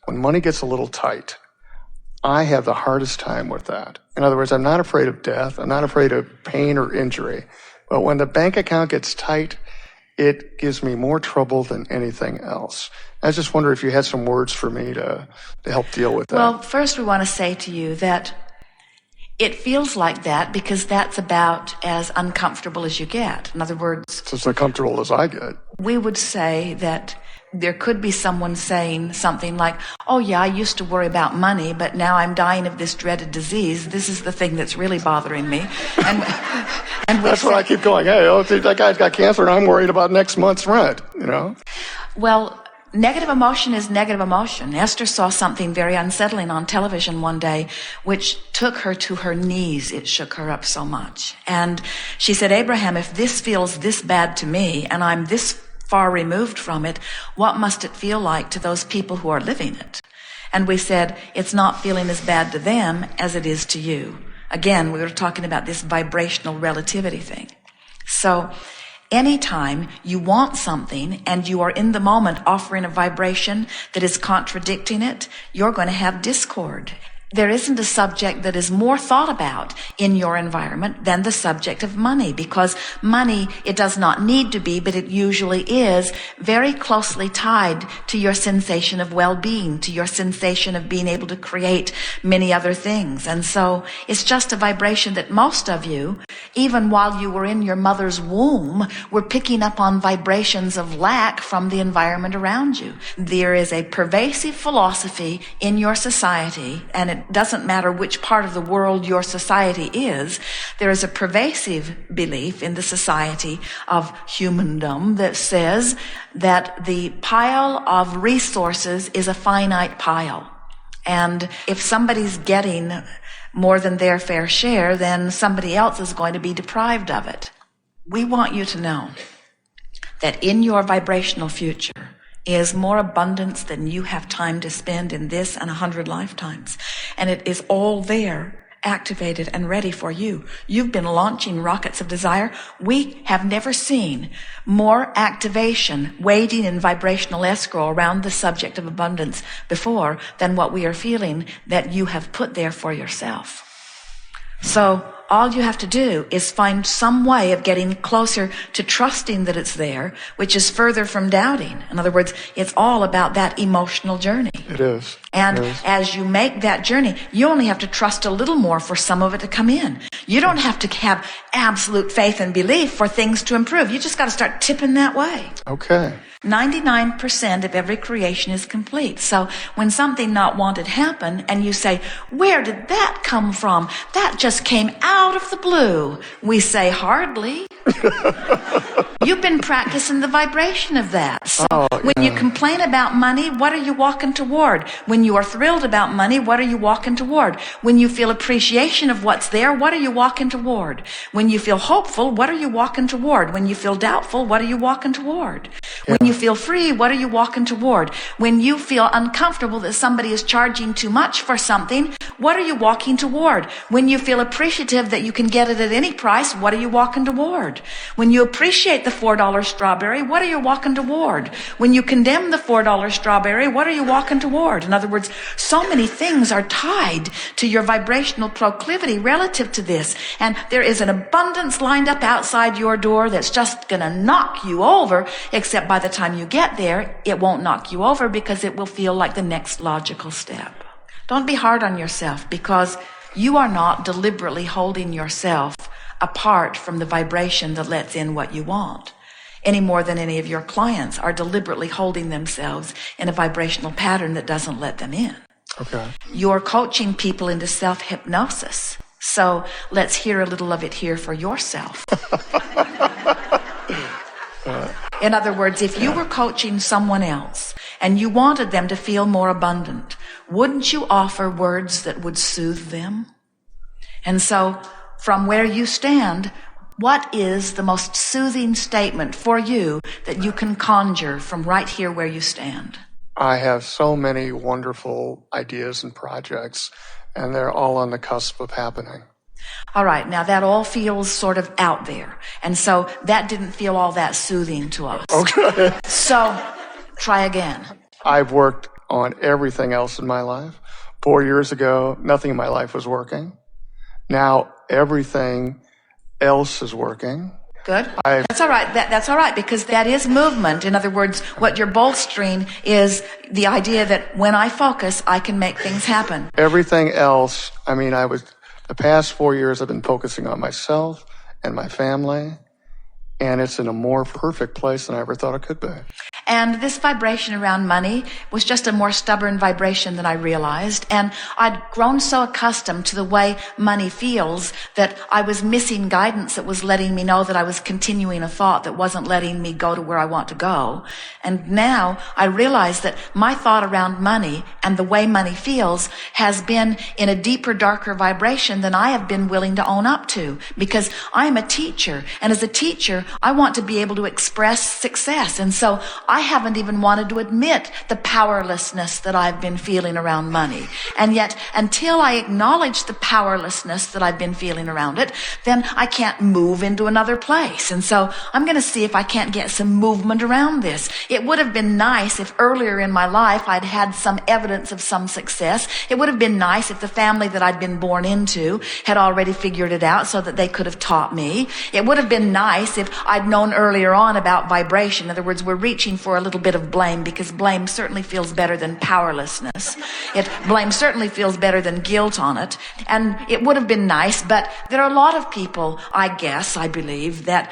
when money gets a little tight, I have the hardest time with that. In other words, I'm not afraid of death. I'm not afraid of pain or injury. But when the bank account gets tight, it gives me more trouble than anything else. I just wonder if you had some words for me to help deal with that. Well, first we want to say to you that it feels like that because that's about as uncomfortable as you get. In other words, it's as uncomfortable as I get. We would say that there could be someone saying something like, oh yeah, I used to worry about money, but now I'm dying of this dreaded disease. This is the thing that's really bothering me. And that's why I keep going, hey, that guy's got cancer and I'm worried about next month's rent, you know? Well, negative emotion is negative emotion. Esther saw something very unsettling on television one day, which took her to her knees. It shook her up so much. And she said, Abraham, if this feels this bad to me and I'm this far removed from it, what must it feel like to those people who are living it? And we said, it's not feeling as bad to them as it is to you. Again, we were talking about this vibrational relativity thing. So anytime you want something and you are in the moment offering a vibration that is contradicting it, you're going to have discord. There isn't a subject that is more thought about in your environment than the subject of money, because money, it does not need to be, but it usually is very closely tied to your sensation of well-being, to your sensation of being able to create many other things. And so it's just a vibration that most of you, even while you were in your mother's womb, were picking up on vibrations of lack from the environment around you. There is a pervasive philosophy in your society, and it doesn't matter which part of the world your society is, there is a pervasive belief in the society of humandom that says that the pile of resources is a finite pile. And if somebody's getting more than their fair share, then somebody else is going to be deprived of it. We want you to know that in your vibrational future is more abundance than you have time to spend in this and 100 lifetimes. And it is all there, activated and ready for you. You've been launching rockets of desire. We have never seen more activation waiting in vibrational escrow around the subject of abundance before than what we are feeling that you have put there for yourself. So all you have to do is find some way of getting closer to trusting that it's there, which is further from doubting. In other words, it's all about that emotional journey. It is. And as you make that journey, you only have to trust a little more for some of it to come in. You don't have to have absolute faith and belief for things to improve. You just got to start tipping that way. Okay. 99% of every creation is complete. So when something not wanted happen and you say, where did that come from? That just came out of the blue. We say, hardly. You've been practicing the vibration of that. So when you complain about money, what are you walking toward? When you are thrilled about money, what are you walking toward? When you feel appreciation of what's there, what are you walking toward? When you feel hopeful, what are you walking toward? When you feel doubtful, what are you walking toward? When you feel free, what are you walking toward? When you feel uncomfortable that somebody is charging too much for something, what are you walking toward? When you feel appreciative that you can get it at any price, what are you walking toward? When you appreciate the $4 strawberry, what are you walking toward? When you condemn the $4 strawberry, what are you walking toward? In other words, so many things are tied to your vibrational proclivity relative to this. And there is an abundance lined up outside your door that's just going to knock you over, except by the time you get there, it won't knock you over because it will feel like the next logical step. Don't be hard on yourself, because you are not deliberately holding yourself apart from the vibration that lets in what you want, any more than any of your clients are deliberately holding themselves in a vibrational pattern that doesn't let them in. Okay. You're coaching people into self-hypnosis. So let's hear a little of it here for yourself. In other words, if you were coaching someone else and you wanted them to feel more abundant, wouldn't you offer words that would soothe them? And so from where you stand, what is the most soothing statement for you that you can conjure from right here where you stand? I have so many wonderful ideas and projects, and they're all on the cusp of happening. All right, now that all feels sort of out there. And so that didn't feel all that soothing to us. Okay. So try again. I've worked on everything else in my life. 4 years ago, nothing in my life was working. Now everything else is working. Good. That's all right. That's all right, because that is movement. In other words, what you're bolstering is the idea that when I focus, I can make things happen. Everything else, the past 4 years I've been focusing on myself and my family, and it's in a more perfect place than I ever thought it could be. And this vibration around money was just a more stubborn vibration than I realized. And I'd grown so accustomed to the way money feels that I was missing guidance that was letting me know that I was continuing a thought that wasn't letting me go to where I want to go. And now I realize that my thought around money and the way money feels has been in a deeper, darker vibration than I have been willing to own up to, because I'm a teacher. And as a teacher, I want to be able to express success. And so I haven't even wanted to admit the powerlessness that I've been feeling around money. And yet, until I acknowledge the powerlessness that I've been feeling around it, then I can't move into another place. And so I'm going to see if I can't get some movement around this. It would have been nice if earlier in my life I'd had some evidence of some success. It would have been nice if the family that I'd been born into had already figured it out so that they could have taught me. It would have been nice if I'd known earlier on about vibration. In other words, we're reaching for a little bit of blame, because blame certainly feels better than powerlessness. Blame certainly feels better than guilt on it. And it would have been nice, but there are a lot of people, I believe, that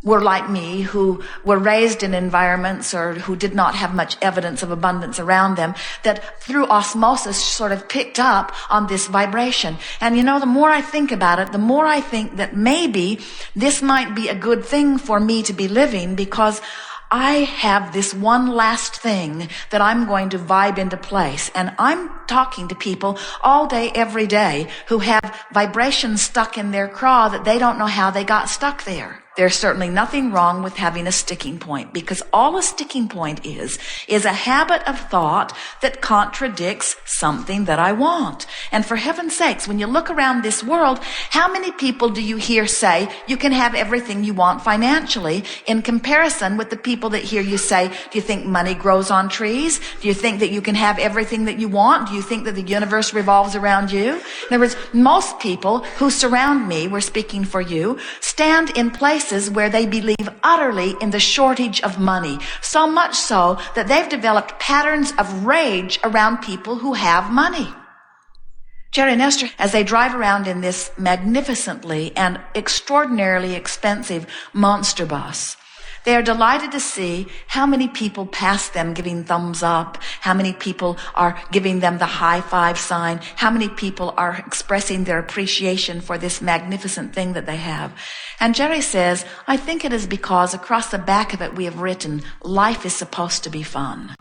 were like me, who were raised in environments or who did not have much evidence of abundance around them, that through osmosis sort of picked up on this vibration. And the more I think about it, the more I think that maybe this might be a good thing for me to be living, because I have this one last thing that I'm going to vibe into place. And I'm talking to people all day, every day, who have vibrations stuck in their craw that they don't know how they got stuck there. There's certainly nothing wrong with having a sticking point, because all a sticking point is a habit of thought that contradicts something that I want. And for heaven's sakes, when you look around this world, how many people do you hear say you can have everything you want financially, in comparison with the people that hear you say, do you think money grows on trees? Do you think that you can have everything that you want? Do you think that the universe revolves around you? In other words, most people who surround me, we're speaking for you, stand in places where they believe utterly in the shortage of money, so much so that they've developed patterns of rage around people who have money. Jerry and Esther, as they drive around in this magnificently and extraordinarily expensive monster bus, they are delighted to see how many people pass them giving thumbs up, how many people are giving them the high five sign, how many people are expressing their appreciation for this magnificent thing that they have. And Jerry says, I think it is because across the back of it we have written, life is supposed to be fun.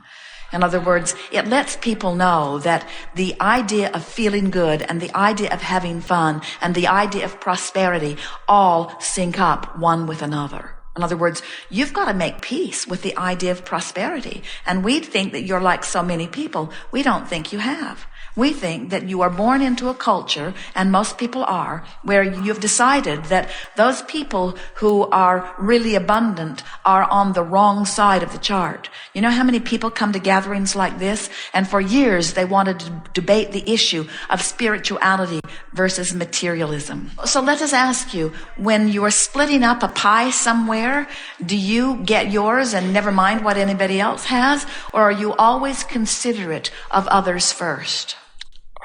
In other words, it lets people know that the idea of feeling good and the idea of having fun and the idea of prosperity all sync up one with another. In other words, you've got to make peace with the idea of prosperity. And we think that you're like so many people. We don't think you have. We think that you are born into a culture, and most people are, where you've decided that those people who are really abundant are on the wrong side of the chart. You know how many people come to gatherings like this? And for years they wanted to debate the issue of spirituality versus materialism. So let us ask you, when you are splitting up a pie somewhere, do you get yours and never mind what anybody else has? Or are you always considerate of others first?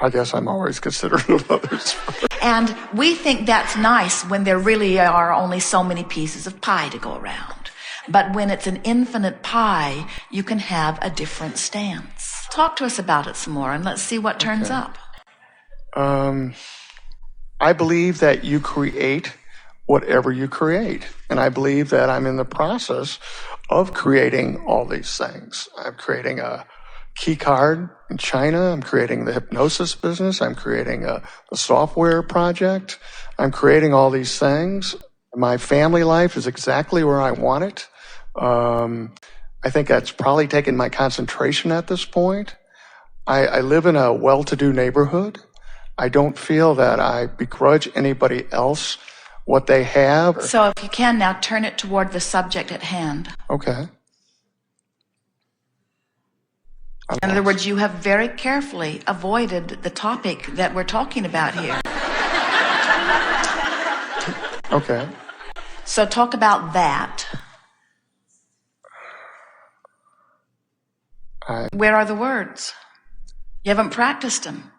I guess I'm always considerate of others. And we think that's nice when there really are only so many pieces of pie to go around. But when it's an infinite pie, you can have a different stance. Talk to us about it some more, and let's see what turns up. I believe that you create whatever you create. And I believe that I'm in the process of creating all these things. I'm creating a key card in China. I'm creating the hypnosis business. I'm creating a software project. I'm creating all these things. My family life is exactly where I want it. I think that's probably taken my concentration at this point. I live in a well-to-do neighborhood. I don't feel that I begrudge anybody else what they have. So if you can now turn it toward the subject at hand. Okay. In other words, you have very carefully avoided the topic that we're talking about here. Okay. So talk about that. Where are the words? You haven't practiced them.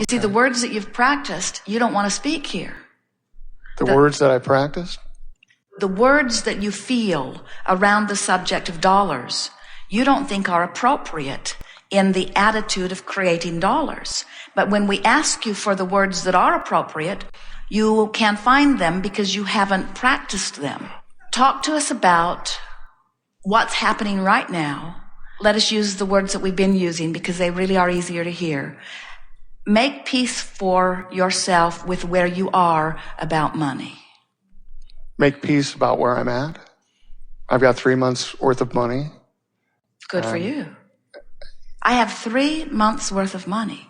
You see, the words that you've practiced, you don't want to speak here. The words that I practiced? The words that you feel around the subject of dollars, you don't think are appropriate in the attitude of creating dollars. But when we ask you for the words that are appropriate, you can't find them because you haven't practiced them. Talk to us about what's happening right now. Let us use the words that we've been using because they really are easier to hear. Make peace for yourself with where you are about money. Make peace about where I'm at. I've got 3 months worth of money. Good for you. I have 3 months worth of money.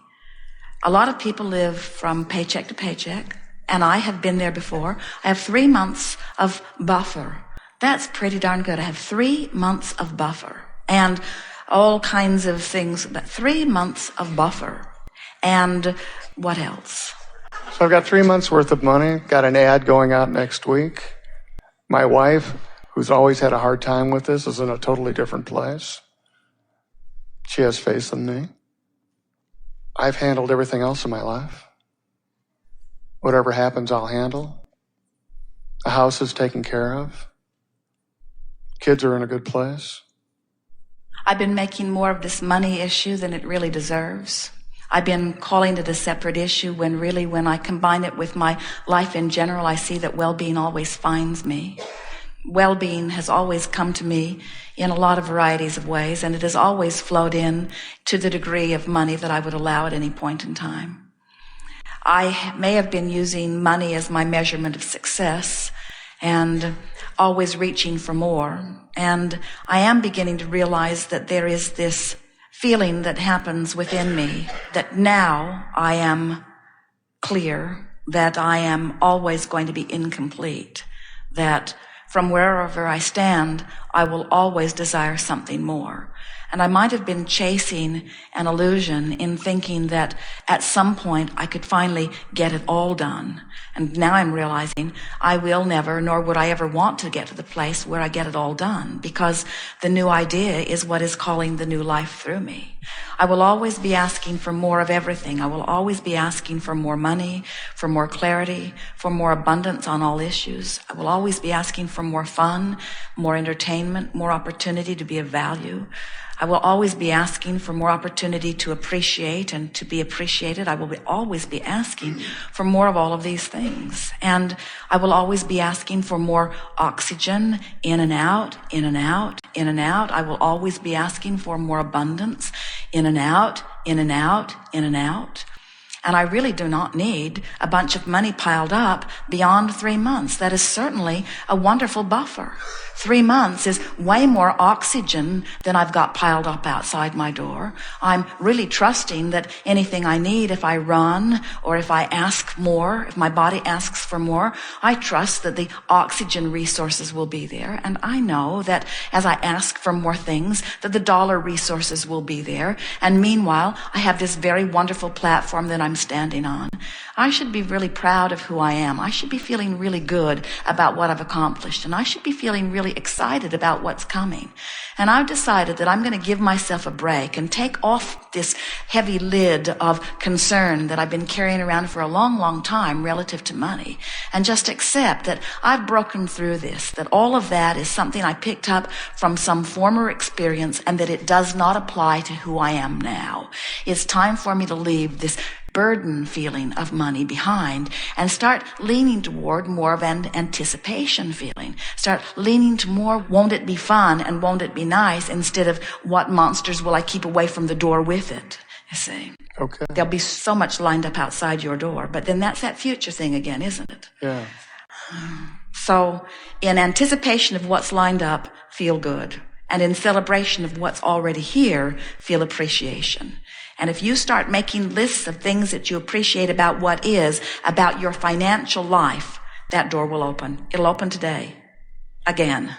A lot of people live from paycheck to paycheck, and I have been there before. I have 3 months of buffer. That's pretty darn good. I have 3 months of buffer and all kinds of things, but 3 months of buffer. And what else? So I've got 3 months worth of money, got an ad going out next week. My wife, who's always had a hard time with this, is in a totally different place. She has faith in me. I've handled everything else in my life. Whatever happens, I'll handle. The house is taken care of. Kids are in a good place. I've been making more of this money issue than it really deserves. I've been calling it a separate issue when really when I combine it with my life in general, I see that well-being always finds me. Well-being has always come to me in a lot of varieties of ways, and it has always flowed in to the degree of money that I would allow at any point in time. I may have been using money as my measurement of success and always reaching for more. And I am beginning to realize that there is this feeling that happens within me that now I am clear that I am always going to be incomplete, that from wherever I stand, I will always desire something more. And I might have been chasing an illusion in thinking that at some point I could finally get it all done. And now I'm realizing I will never, nor would I ever want to get to the place where I get it all done, because the new idea is what is calling the new life through me. I will always be asking for more of everything. I will always be asking for more money, for more clarity, for more abundance on all issues. I will always be asking for more fun, more entertainment, more opportunity to be of value. I will always be asking for more opportunity to appreciate and to be appreciated. I will always be asking for more of all of these things. And I will always be asking for more oxygen in and out, in and out, in and out. I will always be asking for more abundance in and out, in and out, in and out. And I really do not need a bunch of money piled up beyond 3 months. That is certainly a wonderful buffer. 3 months is way more oxygen than I've got piled up outside my door. I'm really trusting that anything I need, if I run or if I ask more, if my body asks for more, I trust that the oxygen resources will be there. And I know that as I ask for more things, that the dollar resources will be there. And meanwhile, I have this very wonderful platform that I'm standing on. I should be really proud of who I am. I should be feeling really good about what I've accomplished. And I should be feeling really excited about what's coming. And I've decided that I'm going to give myself a break and take off this heavy lid of concern that I've been carrying around for a long, long time relative to money, and just accept that I've broken through this, that all of that is something I picked up from some former experience and that it does not apply to who I am now. It's time for me to leave this burden feeling of money behind and start leaning toward more of an anticipation feeling. Start leaning to more, won't it be fun and won't it be nice, instead of what monsters will I keep away from the door with it, you see. Okay. There'll be so much lined up outside your door, but then that's that future thing again, isn't it? Yeah. So in anticipation of what's lined up, feel good. And in celebration of what's already here, feel appreciation. And if you start making lists of things that you appreciate about what is, about your financial life, that door will open. It'll open today. Again.